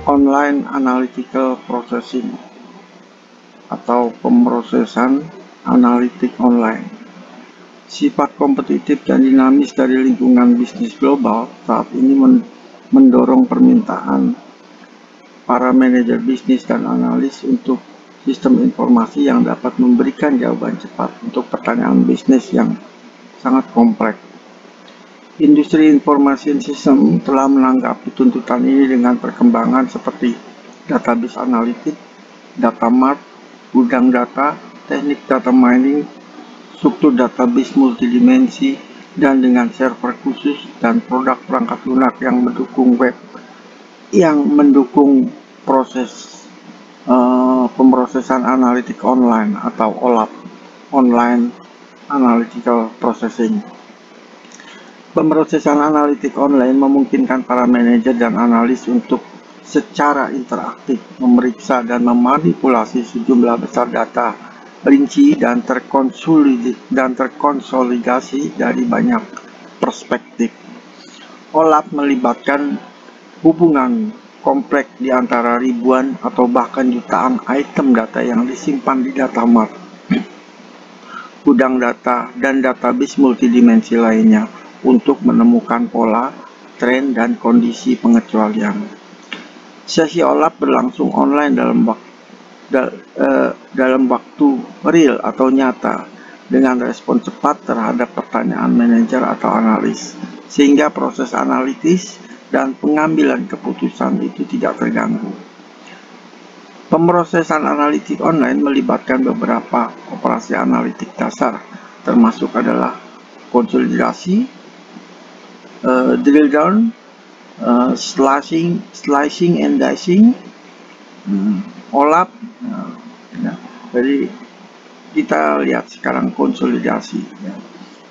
Online Analytical Processing atau pemrosesan analitik online. Sifat kompetitif dan dinamis dari lingkungan bisnis global saat ini mendorong permintaan para manajer bisnis dan analis untuk sistem informasi yang dapat memberikan jawaban cepat untuk pertanyaan bisnis yang sangat kompleks. Industri information system telah menanggapi tuntutan ini dengan perkembangan seperti database analitik, data mart, gudang data, teknik data mining, struktur database multidimensi, dan dengan server khusus dan produk perangkat lunak yang mendukung web, yang mendukung proses pemrosesan analitik online atau OLAP, Online Analytical Processing. Pemrosesan analitik online memungkinkan para manajer dan analis untuk secara interaktif memeriksa dan memanipulasi sejumlah besar data rinci dan terkonsolidasi dari banyak perspektif. OLAP melibatkan hubungan kompleks di antara ribuan atau bahkan jutaan item data yang disimpan di data mart, gudang data, dan database multidimensi lainnya untuk menemukan pola, tren, dan kondisi pengecualian. Sesi OLAP berlangsung online dalam waktu real atau nyata dengan respon cepat terhadap pertanyaan manajer atau analis, sehingga proses analitis dan pengambilan keputusan itu tidak terganggu. Pemrosesan analitik online melibatkan beberapa operasi analitik dasar, termasuk adalah konsolidasi, drill down, slicing and dicing, OLAP. Jadi kita lihat sekarang konsolidasi.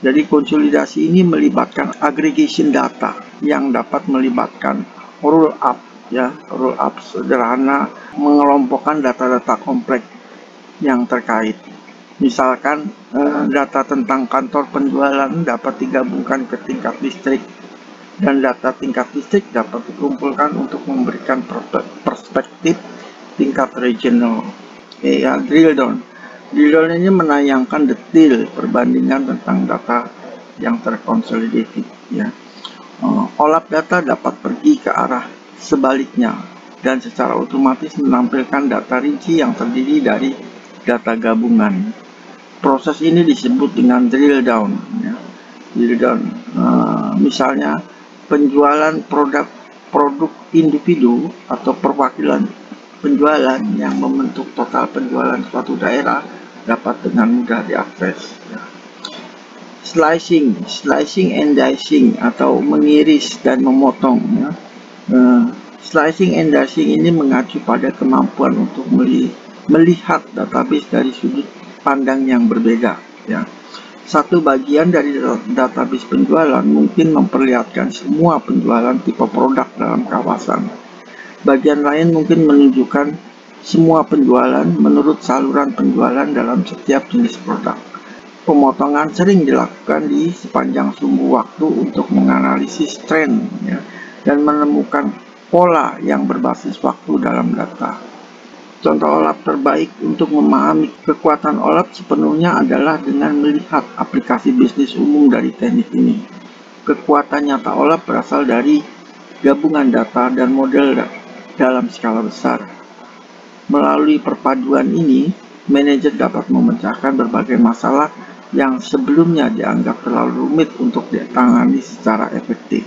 Jadi konsolidasi ini melibatkan aggregation data yang dapat melibatkan roll up, roll up sederhana mengelompokkan data-data kompleks yang terkait. Misalkan data tentang kantor penjualan dapat digabungkan ke tingkat distrik, dan data tingkat distrik dapat dikumpulkan untuk memberikan perspektif tingkat regional. Drill down. Drill down ini menayangkan detail perbandingan tentang data yang terkonsolidated. OLAP data dapat pergi ke arah sebaliknya dan secara otomatis menampilkan data rinci yang terdiri dari data gabungan. Proses ini disebut dengan drill down. Drill down, misalnya penjualan produk individu atau perwakilan penjualan yang membentuk total penjualan suatu daerah dapat dengan mudah diakses. Slicing and dicing atau mengiris dan memotong. Slicing and dicing ini mengacu pada kemampuan untuk melihat database dari sudut pandang yang berbeda. Satu bagian dari database penjualan mungkin memperlihatkan semua penjualan tipe produk dalam kawasan. Bagian lain mungkin menunjukkan semua penjualan menurut saluran penjualan dalam setiap jenis produk. Pemotongan sering dilakukan di sepanjang sumbu waktu untuk menganalisis tren dan menemukan pola yang berbasis waktu dalam data. Contoh OLAP terbaik untuk memahami kekuatan OLAP sepenuhnya adalah dengan melihat aplikasi bisnis umum dari teknik ini. Kekuatan nyata OLAP berasal dari gabungan data dan model dalam skala besar. Melalui perpaduan ini, manajer dapat memecahkan berbagai masalah yang sebelumnya dianggap terlalu rumit untuk ditangani secara efektif.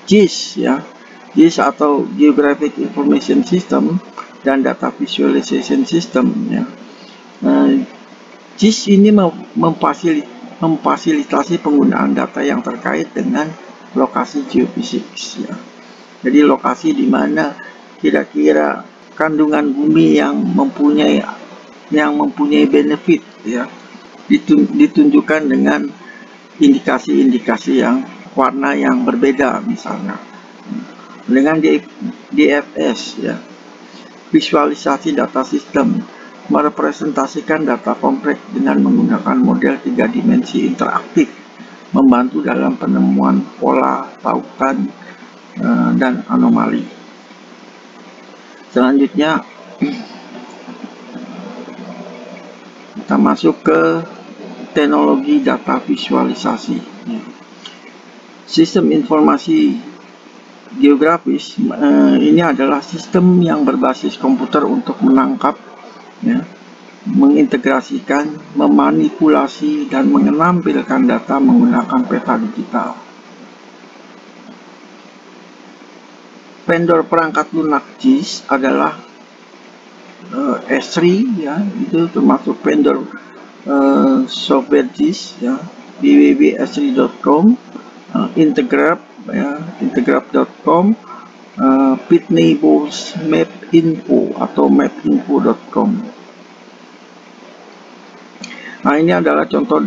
GIS, GIS atau Geographic Information System dan Data Visualization System. GIS ini memfasilitasi penggunaan data yang terkait dengan lokasi geofisik. Jadi lokasi di mana kira-kira kandungan bumi yang mempunyai benefit ditunjukkan dengan indikasi-indikasi yang warna yang berbeda, misalnya dengan DFS, visualisasi data sistem merepresentasikan data kompleks dengan menggunakan model 3 dimensi interaktif, membantu dalam penemuan pola, tautan, dan anomali. Selanjutnya kita masuk ke teknologi data visualisasi. Sistem informasi geografis ini adalah sistem yang berbasis komputer untuk menangkap, mengintegrasikan, memanipulasi, dan menampilkan data menggunakan peta digital. Vendor perangkat lunak GIS adalah Esri, itu termasuk vendor software GIS, www.esri.com, Integrap, integrap.com, Pitneybows Mapinfo atau mapinfo.com. Nah, ini adalah contoh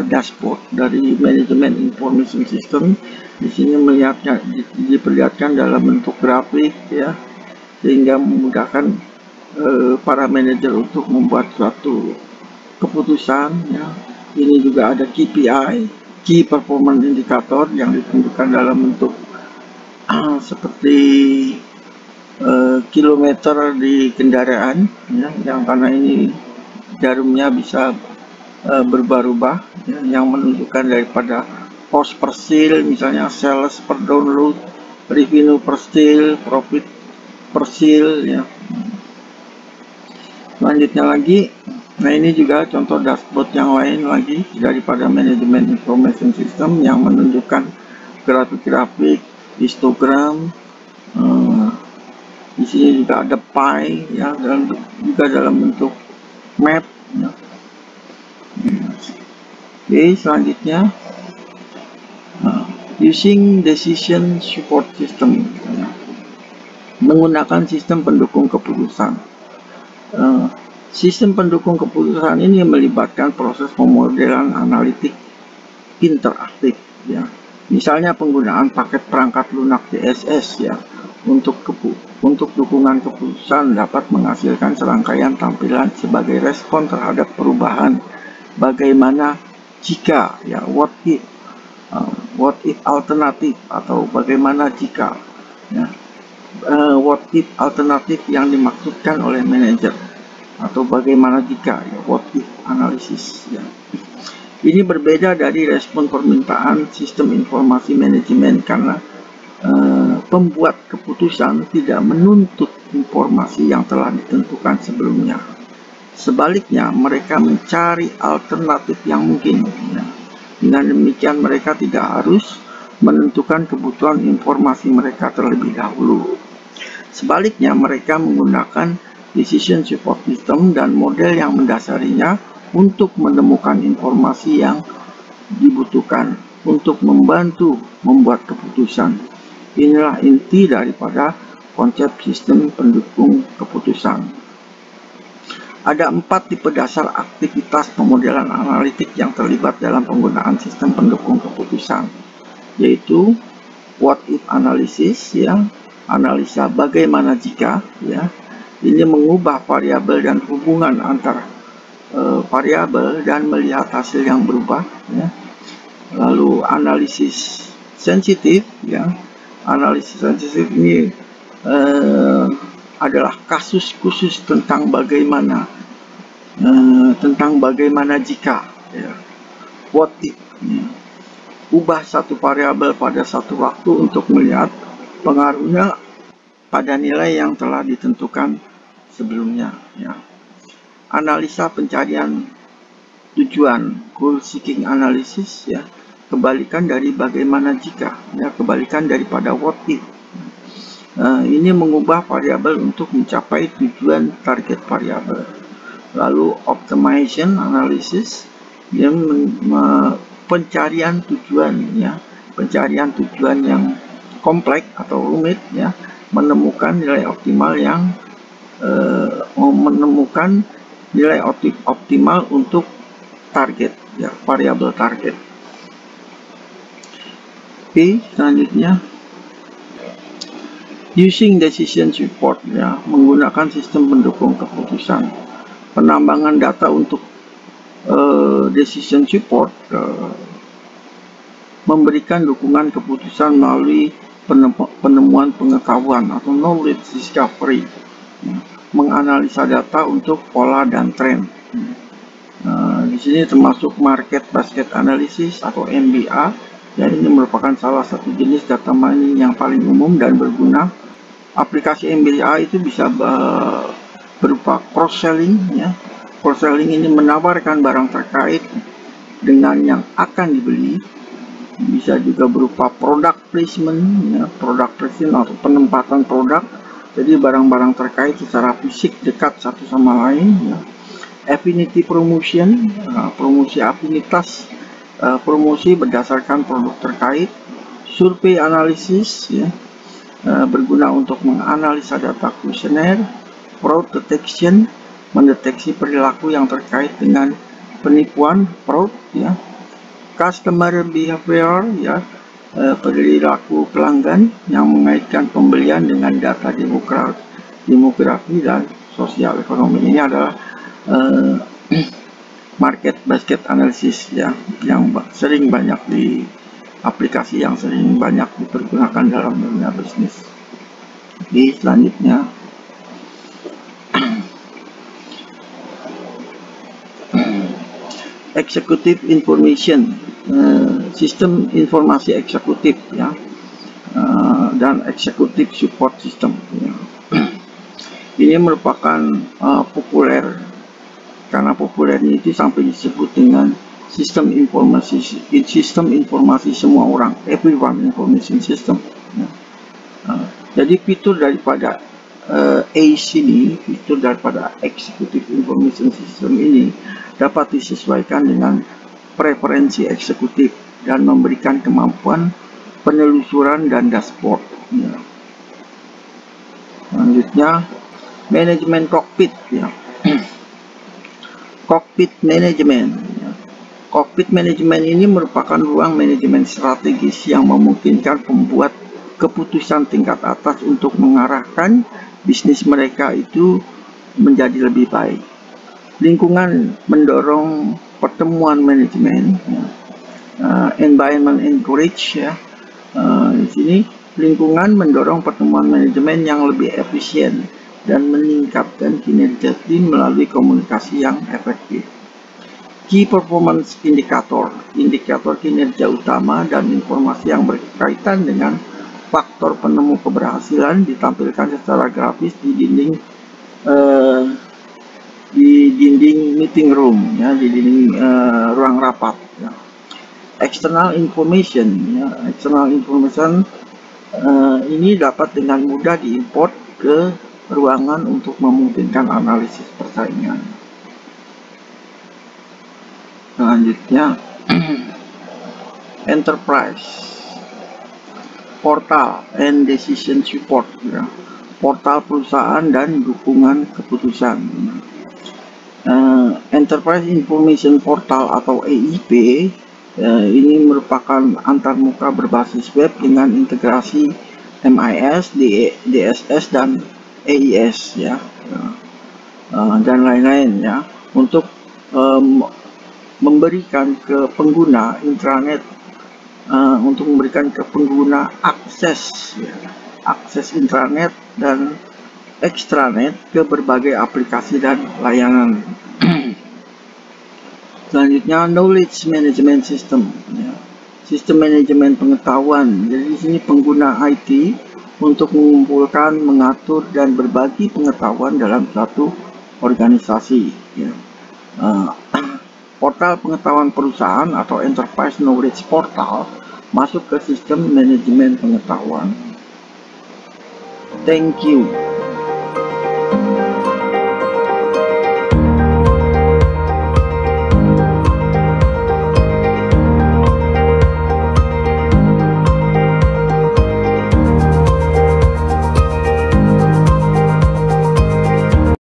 dashboard dari manajemen information system. Di sini diperlihatkan dalam bentuk grafik, sehingga memudahkan para manajer untuk membuat suatu keputusan. Ini juga ada KPI, Key Performance Indicator, yang ditentukan dalam bentuk seperti kilometer di kendaraan, yang karena ini jarumnya bisa berubah-ubah, yang menunjukkan daripada cost per sale, misalnya sales per download, revenue per sale, profit per sale, Selanjutnya lagi, nah ini juga contoh dashboard yang lain lagi daripada manajemen information system yang menunjukkan grafik-grafik, histogram. Di sini juga ada pie, dan juga dalam bentuk map. Oke, selanjutnya using decision support system, menggunakan sistem pendukung keputusan. Sistem pendukung keputusan ini melibatkan proses pemodelan analitik interaktif, misalnya penggunaan paket perangkat lunak DSS, untuk dukungan keputusan dapat menghasilkan serangkaian tampilan sebagai respon terhadap perubahan. Bagaimana jika, what if alternatif, atau bagaimana jika, what if alternatif yang dimaksudkan oleh manajer, atau bagaimana jika, what if analisis. Ini berbeda dari respon permintaan sistem informasi manajemen karena pembuat keputusan tidak menuntut informasi yang telah ditentukan sebelumnya. Sebaliknya, mereka mencari alternatif yang mungkin. Dengan demikian, mereka tidak harus menentukan kebutuhan informasi mereka terlebih dahulu. Sebaliknya, mereka menggunakan decision support system dan model yang mendasarinya untuk menemukan informasi yang dibutuhkan untuk membantu membuat keputusan. Inilah inti daripada konsep sistem pendukung keputusan. Ada 4 tipe dasar aktivitas pemodelan analitik yang terlibat dalam penggunaan sistem pendukung keputusan, yaitu what if analysis, analisa bagaimana jika, ini mengubah variabel dan hubungan antar variabel dan melihat hasil yang berubah, Lalu analisis sensitif, analisis sensitif ini adalah kasus khusus tentang bagaimana jika, what if, ubah satu variabel pada satu waktu untuk melihat pengaruhnya pada nilai yang telah ditentukan sebelumnya. Analisa pencarian tujuan, goal seeking analysis, kebalikan dari bagaimana jika, kebalikan daripada what if. Ini mengubah variabel untuk mencapai tujuan target variabel. Lalu optimization analysis, pencarian tujuan, pencarian tujuan yang kompleks atau rumit, menemukan nilai optimal optimal untuk target, variabel target. Oke, selanjutnya using decision support, menggunakan sistem pendukung keputusan. Penambangan data untuk decision support memberikan dukungan keputusan melalui penemuan pengetahuan atau knowledge discovery, menganalisa data untuk pola dan tren. Di sini termasuk market basket analysis atau MBA. Dan ini merupakan salah satu jenis data mining yang paling umum dan berguna. Aplikasi MBA itu bisa berupa cross-selling, ya. Cross-selling ini menawarkan barang terkait dengan yang akan dibeli. Bisa juga berupa product placement, ya, product placement atau penempatan produk. Jadi barang-barang terkait secara fisik dekat satu sama lain, ya. Affinity promotion, promosi afinitas, promosi berdasarkan produk terkait. Survei analisis, ya, berguna untuk menganalisa data kuesioner. Fraud detection, mendeteksi perilaku yang terkait dengan penipuan fraud, ya. Customer behavior, ya, perilaku pelanggan yang mengaitkan pembelian dengan data demografi dan sosial ekonomi. Ini adalah market basket analysis, ya, yang sering banyak di aplikasi yang sering banyak dipergunakan dalam dunia bisnis. Oke, selanjutnya executive information, sistem informasi eksekutif, ya, dan executive support system, ya. Ini merupakan populer. Karena populernya itu sampai disebut dengan sistem informasi semua orang, everyone information system, ya. Jadi fitur daripada ACE ini, fitur daripada Executive Information System ini dapat disesuaikan dengan preferensi eksekutif dan memberikan kemampuan penelusuran dan dashboard, ya. Selanjutnya manajemen cockpit, ya. Cockpit Management, ya. Cockpit Management ini merupakan ruang manajemen strategis yang memungkinkan pembuat keputusan tingkat atas untuk mengarahkan bisnis mereka itu menjadi lebih baik. Lingkungan mendorong pertemuan manajemen, ya. Environment encourage, ya. Di sini lingkungan mendorong pertemuan manajemen yang lebih efisien dan meningkatkan kinerja tim melalui komunikasi yang efektif. Key Performance Indicator, indikator kinerja utama dan informasi yang berkaitan dengan faktor penemu keberhasilan ditampilkan secara grafis di dinding meeting room, ya, di dinding ruang rapat, ya. External information, ya. External information ini dapat dengan mudah diimport ke ruangan untuk memungkinkan analisis persaingan. Selanjutnya enterprise portal and decision support, ya. Portal perusahaan dan dukungan keputusan. Enterprise Information Portal atau EIP ini merupakan antarmuka berbasis web dengan integrasi MIS, DSS dan AIS, ya, dan lain-lain, ya, untuk memberikan ke pengguna intranet, untuk memberikan ke pengguna akses, ya, akses intranet dan extranet ke berbagai aplikasi dan layanan. Selanjutnya knowledge management system, ya. Sistem manajemen pengetahuan. Jadi di sini pengguna IT untuk mengumpulkan, mengatur, dan berbagi pengetahuan dalam suatu organisasi, ya. Portal pengetahuan perusahaan atau Enterprise Knowledge Portal masuk ke sistem manajemen pengetahuan. Thank you.